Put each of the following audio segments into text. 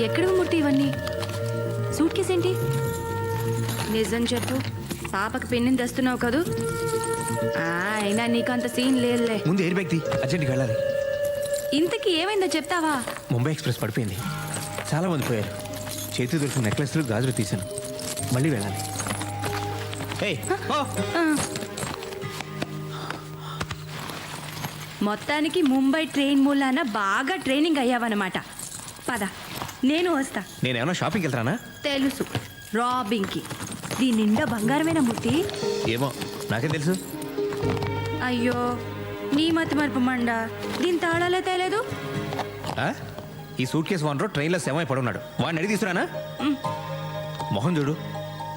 ఎక్కడ మూర్తి ఇవన్నీ? Suit case ఏంటి? నిజం చెప్పు, పాపకి పెన్నిని తెస్తున్నావు కదూ? అయినా నీకంత సీన్ లేదులే. ముందు ఎయిర్ బ్యాగ్ తీ, అర్జెంట్గా వెళ్ళాలి. ఇంతకీ ఏమైందో చెప్తావా? ముంబై ఎక్స్ప్రెస్ పడిపోయింది, చాలా మంది పోయారు. చేతి దొరికిన నెక్లెస్లు గాజులు తీశాను, మళ్ళీ వెళ్ళాలి. మొత్తానికి ముంబై ట్రైన్ మూలాన బాగా ట్రైనింగ్ అయ్యావన్నమాట. పద, నేను వస్తా. నేనేమన్నా షాపింగ్కి వెళ్తానా? తెలుసు, రాబింగ్కి. దీని నిండా బంగారమేనా మూర్తి? ఏమో, నాకేం తెలుసు. అయ్యో, నీ మతి మరపు మండ. దీని తాళాలే తేలేదు. ఈ సూట్ కేసు ఓనరు ట్రైన్లో శవం పడున్నాడు, వాడిని అడిగి తీసుకురానా? మొహం చూడు,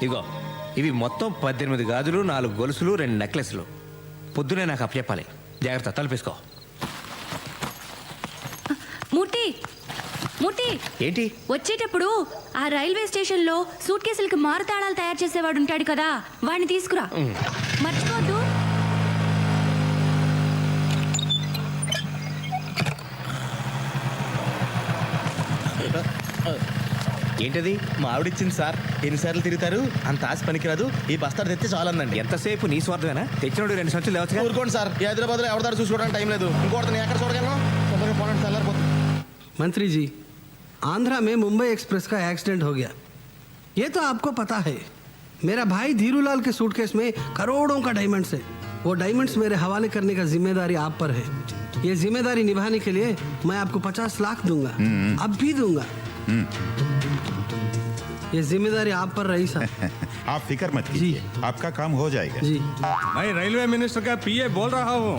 ఇగో ఇవి మొత్తం 18 గాజులు, 4 గొలుసులు, 2 నెక్లెస్లు. పొద్దునే నాకు అప్పచెప్పాలి. జాగ్రత్త, తలపేసుకో. మూర్తి, మూర్తి, ఏంటి? వచ్చేటప్పుడు ఆ రైల్వే స్టేషన్లో సూట్ కేసులకి మారు తాళాలు తయారు చేసేవాడు ఉంటాడు కదా, వాడిని తీసుకురా. మర్చిపోద్దు. ఏంటది? మా ఆవిడిచ్చింది సార్. ఎన్నిసార్లు తిరుగుతారు, అంత ఆశ పనికిరాదు. ఈ బస్తాడు తెస్తే చాలందండి. ఎంతసేపు నీ స్వార్థమేనా? తెచ్చినోడు 2 సంచులు లేవచ్చు. ఊరుకోండి సార్, హైదరాబాద్లో ఎవరిదారు చూసుకోవడానికి టైం లేదు. ఇంకోటి ఎక్కడ చూడగలను? తొందరగా పోనండి, తెల్లారిపోతుంది. मंत्री जी, आंध्रा में मुंबई एक्सप्रेस का एक्सीडेंट हो गया, ये तो आपको पता है. मेरा भाई धीरूलाल के सूटकेस में करोड़ों का डायमंड्स है. वो डायमंड्स मेरे हवाले करने का जिम्मेदारी आप पर है. ये जिम्मेदारी निभाने के लिए मैं आपको 50 लाख दूंगा, अब भी दूंगा. ये जिम्मेदारी आप पर रही साहब. आप फिक्र मत कीजिए, आपका काम हो जाएगा. जी, मैं रेलवे मिनिस्टर का पीए बोल रहा हूँ.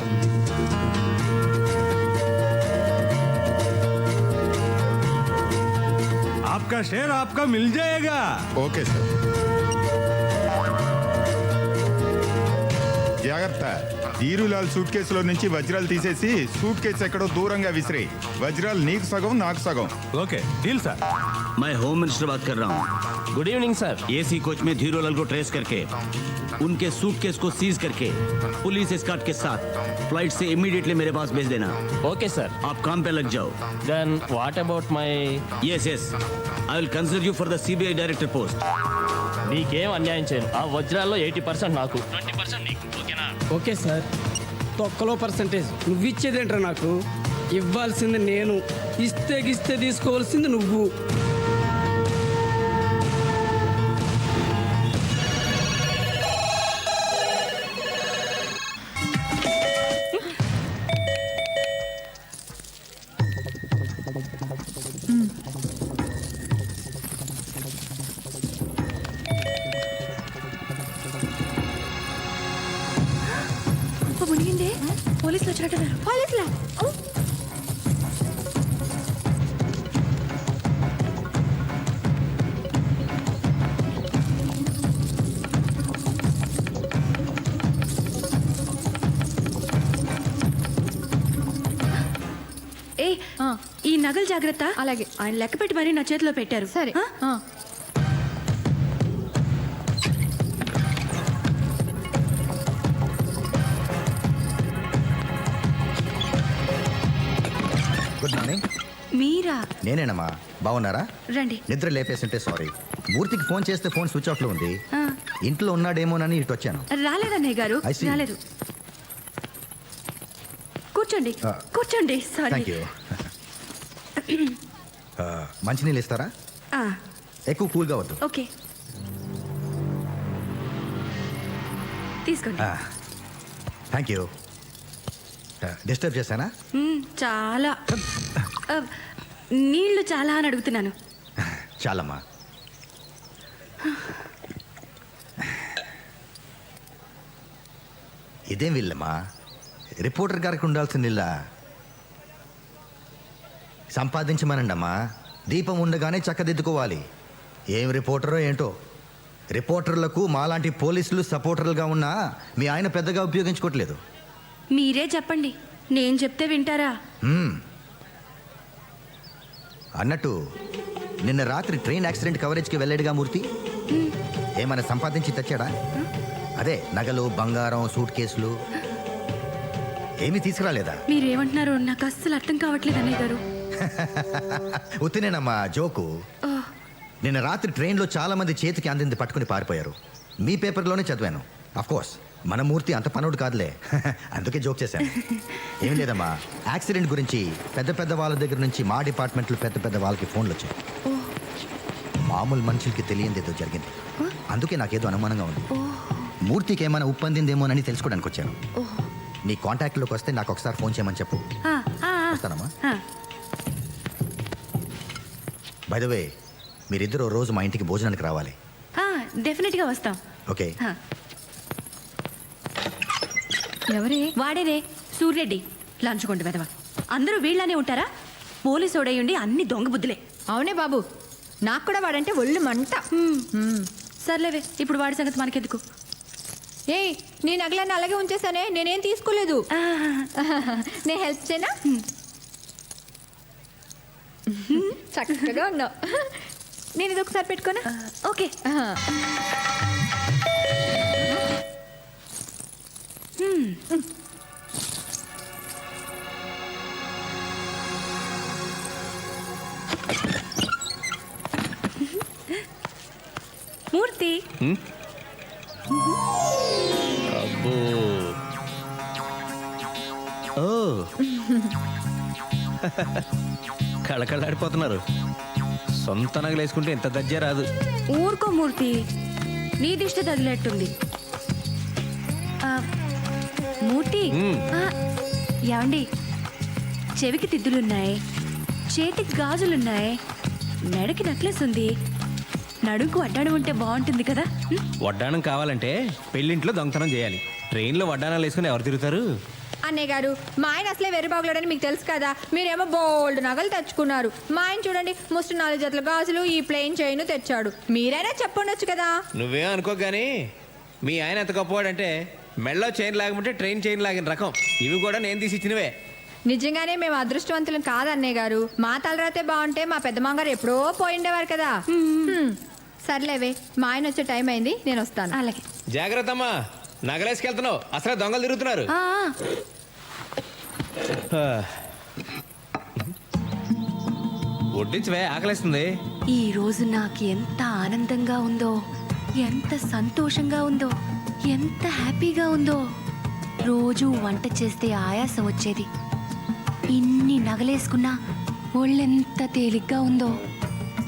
आपका शेयर आपका मिल जाएगा. Okay sir. జాగ్రత్త, ధీరులాల్ సూట్ కేసులో నుంచి వజ్రాలు తీసేసి సూట్ కేసు ఎక్కడో దూరంగా విసిరే. వజ్రాలు నీకు సగం, నాకు సగం. Okay deal sir. मैं होम मिनिस्टर बात कर रहा हूँ. Good evening sir. AC coach में धीरूलाल को ट्रेस करके उनके सूटकेस को सीज करके पुलिस एस्कॉर्ट के साथ फ्लाइट से इमीडिएटली मेरे पास भेज देना. Okay sir. आप काम पे लग जाओ. Then what about my? Yes yes, I will consider you for the CBI director post. నీకేం అన్యాయం చేయను. ఆ వజ్రాల్లో 80% నాకు, 20% నీకు. ఓకేనా? Okay sir. తొక్కలో పర్సంటేజ్ నువ్వు ఇచ్చేదేంట్రా? నాకు ఇవ్వాల్సింది నేను, ఇస్తే తీసుకోవాల్సింది నువ్వు. మునిగిందే, పోలీసులు వచ్చినట్టున్నారు. పోలీసులా? ఏ, ఈ నగలు జాగ్రత్త. అలాగే. ఆయన లెక్క పెట్టి మరీ నా చేతిలో పెట్టారు. సరే. Good morning. మీరా? నేనేనమ్మా. బాగున్నారా? రండి. నిద్ర లేపేస్తుంటే సారీ. మూర్తికి ఫోన్ చేస్తే ఫోన్ స్విచ్ ఆఫ్ లో ఉంది. ఇంట్లో ఉన్నాడేమోనని ఇటు వచ్చాను. రాలేదన్నయ్య గారు, I see. రాలేదు. కూర్చోండి, కూర్చోండి. సారీ. Thank you. మంచినీళ్ళు ఇస్తారా? ఎక్కువ కూల్గా వద్దు. ఓకే, తీసుకోండి. Thank you. డిస్టర్బ్ చేశానా? చాలా. నీళ్లు చాలా అని అడుగుతున్నాను. చాలమ్మా. ఇదేం వీళ్ళమ్మా, రిపోర్టర్ గారికి ఉండాల్సిన ఇల్లా? సంపాదించమనండమ్మా. దీపం ఉండగానే చక్కదిద్దుకోవాలి. ఏం రిపోర్టరో ఏంటో. రిపోర్టర్లకు మాలాంటి పోలీసులు సపోర్టర్లుగా ఉన్నా మీ ఆయన పెద్దగా ఉపయోగించుకోవట్లేదు. మీరే చెప్పండి, నేను చెప్తే వింటారా? అన్నట్టు నిన్న రాత్రి ట్రైన్ యాక్సిడెంట్ కవరేజ్కి వెళ్ళాడుగా మూర్తి. ఏమైనా సంపాదించి తెచ్చాడా? అదే నగలు, బంగారం, సూట్ కేసులు ఏమీ తీసుకురాలేదా? మీరేమంటున్నారో నాకు అస్సలు అర్థం కావట్లేదు అన్నయ్య గారు. ఉత్తినేనమ్మా జోకు. నిన్న రాత్రి ట్రైన్లో చాలా మంది చేతికి అందింది పట్టుకుని పారిపోయారు. మీ పేపర్లోనే చదివాను. అఫ్ కోర్స్ మన మూర్తి అంత పనుడు కాదులే. అందుకే జోక్ చేశాను. ఏం లేదమ్మా, యాక్సిడెంట్ గురించి పెద్ద పెద్ద వాళ్ళ దగ్గర నుంచి మా డిపార్ట్మెంట్లో పెద్ద పెద్ద వాళ్ళకి ఫోన్లు వచ్చాయి. మామూలు మనుషులకి తెలియంది ఏదో జరిగింది. అందుకే నాకేదో అనుమానంగా ఉంది. మూర్తికి ఏమైనా ఉప్పందిందేమోనని తెలుసుకోవడానికి వచ్చాను. నీ కాంటాక్ట్లోకి వస్తే నాకు ఒకసారి ఫోన్ చేయమని చెప్పు. వస్తానమ్మా. బై ద వే, మీరిద్దరు రోజు మా ఇంటికి భోజనానికి రావాలి. డెఫినెట్గా వస్తాం. ఓకే. ఎవరే? వాడేరే, సూర్యరెడ్డి. లంచ్ కొండ వెదవ. అందరూ వీళ్ళనే ఉంటారా? పోలీసు ఓడయుండి అన్ని దొంగ బుద్ధులే. అవునే బాబు, నాకు కూడా వాడంటే ఒళ్ళు మంట. సర్లేవే, ఇప్పుడు వాడి సంగతి మనకెందుకు. ఏయ్, నీ నగలన్నీ అలాగే ఉంచేసానే, నేనేం తీసుకోలేదు. నేను హెల్ప్ చేయనా? చక్కగా ఉన్నావు. నేను ఇది ఒకసారి పెట్టుకోనా? ఓకే. మూర్తి, అబ్బో, ఓ కళకళలాడిపోతున్నారు. సొంత నగలు వేసుకుంటే ఎంత దజ్జా రాదు. ఊరుకో మూర్తి, నీ దిష్టి తగిలేట్టుంది. మూర్తి, ఏమండి, చెవికి తిద్దులున్నాయి, చేతికి గాజులున్నాయి, మెడకి నెక్లెస్ ఉంది, నడుంకు వడ్డాణం ఉంటే బాగుంటుంది కదా. వడ్డాణం కావాలంటే పెళ్ళింట్లో దొంగతనం చేయాలి. ట్రైన్లో వడ్డాణాలు వేసుకుని ఎవరు తిరుగుతారు? అన్నయ్య గారు, మా ఆయన అసలే వెర్రిబాగులాడని మీకు తెలుసు కదా. మీరేమో బోల్డ్ నగలు తెచ్చుకున్నారు. మా ఆయన చూడండి, ముస్టు 4 జతల గాజులు, ఈ ప్లెయిన్ చైన్ తెచ్చాడు. మీరైనా చెప్పండొచ్చు కదా. నువ్వేం అనుకో కానీ మీ ఆయన ఎంత గొప్పవాడంటే మెళ్ళో చైన్ లాగమంటే ట్రైన్ చైన్ లాగిన రకం. ఇవి కూడా నేను తీసి ఇచ్చినవే. నిజంగానే మేము అదృష్టవంతులం కాదు అన్నయ్య గారు. మా తలరాతే బాగుంటే మా పెద్ద మామగారు ఎప్పుడో పోయిండేవారు కదా. సర్లేవే, మా ఆయన వచ్చే టైం అయింది, నేను వస్తాను. అలాగే. జాగ్రత్త అమ్మా, నగలేసుకెళ్తున్నావు, అసలే దొంగలు తిరుగుతున్నారు. వడ్డించవే, ఆకలేస్తుంది. ఈ రోజు నాకు ఎంత ఆనందంగా ఉందో, ఎంత సంతోషంగా ఉందో, ఎంత హ్యాపీగా ఉందో. రోజు వంట చేస్తే ఆయాసం వచ్చేది. ఇన్ని నగలేసుకున్నా ఒళ్ళెంత తేలిగ్గా ఉందో.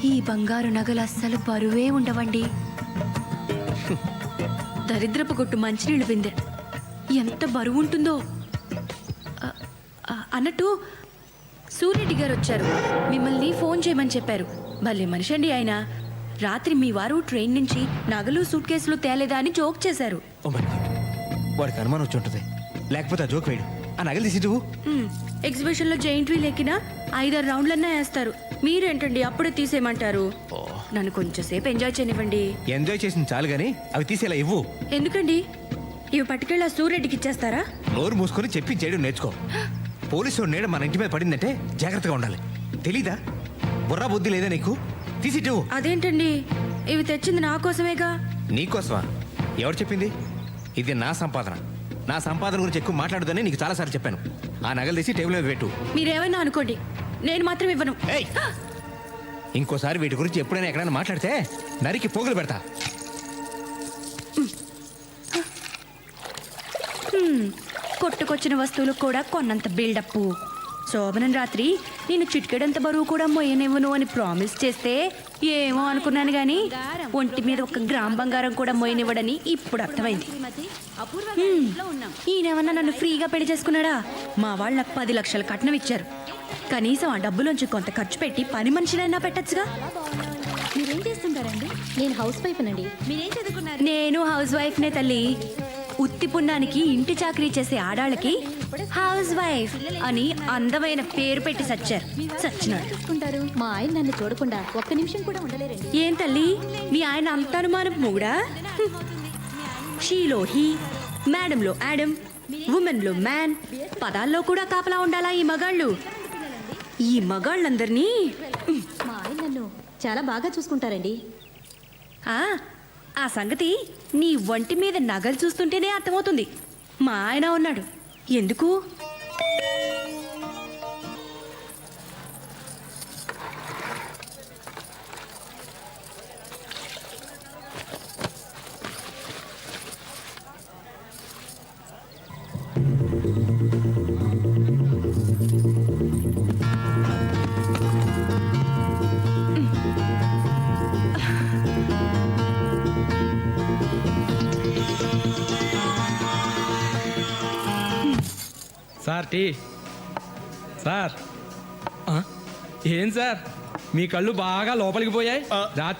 ఈ బంగారు నగలు అస్సలు బరువే ఉండవండి. దరిద్రపు కొట్టు మంచినీళ్ళు బిందె ఎంత బరువు ఉంటుందో. అన్నట్టు సూర్యరెడ్డి గారు వచ్చారు, మిమ్మల్ని ఫోన్ చేయమని చెప్పారు. భలే మనిషి అండి ఆయన. రాత్రి మీ వారు ట్రైన్ నుంచి నగలు సూట్ కేసులు తేలేదా అని జోక్ చేశారు. ఓ మై గాడ్, వాడికి అనుమానం వచ్చి ఉంటుంది. లేకపోతే ఆ జోక్ వేయడు. ఆ నగలు తీసి నువ్వు ఎగ్జిబిషన్ లో జైంట్ వీల్ ఎక్కినా 5-6 రౌండ్లన్నా వేస్తారు. మీరేంటండి అప్పుడే తీసేయమంటారు? నన్ను కొంచెంసేపు ఎంజాయ్ చేయనివ్వండి. ఎంజాయ్ చేసింది చాలు గానీ అవి తీసేలా ఇవ్వు. ఎందుకండి? ఇవి పట్టుకెళ్ళి ఆ సూర్యరెడ్డికి ఇచ్చేస్తారా? నోరు మూసుకొని చెప్పి చేయడం నేర్చుకో. పోలీసు నీడ మన ఇంటి మీద పడిందంటే జాగ్రత్తగా ఉండాలి. తెలీదా? బుర్రా బుద్ధి లేదా నీకు? తీసిట్టు. అదేంటండి, ఇవి తెచ్చింది నా కోసమేగా. నీకోసమా? ఎవరు చెప్పింది? ఇది నా సంపాదన. నా సంపాదన గురించి ఎక్కువ మాట్లాడదని నీకు చాలాసార్లు చెప్పాను. ఆ నగలు తీసి టేబుల్ మీద పెట్టు. మీరేమైనా అనుకోండి, నేను మాత్రం ఇవ్వను. ఇంకోసారి వీటి గురించి ఎప్పుడైనా ఎక్కడైనా మాట్లాడితే నరికి పోగులు పెడతా. కొట్టుకొచ్చిన వస్తువులు కూడా కొన్నంత బిల్డప్. శోభనం రాత్రి నేను చిటికెడంత బరువు కూడా మొయ్యనివ్వను అని ప్రామిస్ చేస్తే ఏమో అనుకున్నాను గాని ఒంటి మీద 1 గ్రామ్ బంగారం కూడా మొయ్యనివ్వడని ఇప్పుడు అర్థమైంది. ఈయనేమన్నా నన్ను ఫ్రీగా పెళ్లి చేసుకున్నాడా? మా వాళ్ళు నాకు 10 లక్షల కట్నం ఇచ్చారు. కనీసం ఆ డబ్బులోంచి కొంత ఖర్చు పెట్టి పని మనిషినైనా పెట్టచ్చుగా. మీరేం చేస్తుంటారండి? నేను హౌస్ వైఫ్ నండి. మీరేం చదువుకున్నారు? నేను హౌస్ వైఫ్నే తల్లి. ఉత్తి పుణ్యానికి ఇంటి చాకరీ చేసే ఆడాళ్ళకి హౌస్ వైఫ్ అని అందమైన పేరు పెట్టి సచ్చినాడు. మా ఆయన నన్ను చూడకుండా 1 నిమిషం కూడా ఉండలేరండి. ఏం తల్లి, మీ ఆయన అంత అనుమానం మూడా? షీలో హీ, మేడంలో యాడమ్, ఉమెన్లో మ్యాన్, పదాల్లో కూడా కాపలా ఉండాలా ఈ మగాళ్ళు? ఈ మగాళ్ళందరినీ మా ఆయన నన్ను చాలా బాగా చూసుకుంటారండి. ఆ సంగతి నీ ఒంటి మీద నగలు చూస్తుంటేనే అర్థమవుతుంది. మా ఆయన ఉన్నాడు. ఎందుకు? సార్ టీ సార్ ఏం సార్ మీ కళ్ళు బాగా లోపలికి పోయాయి రాత్రి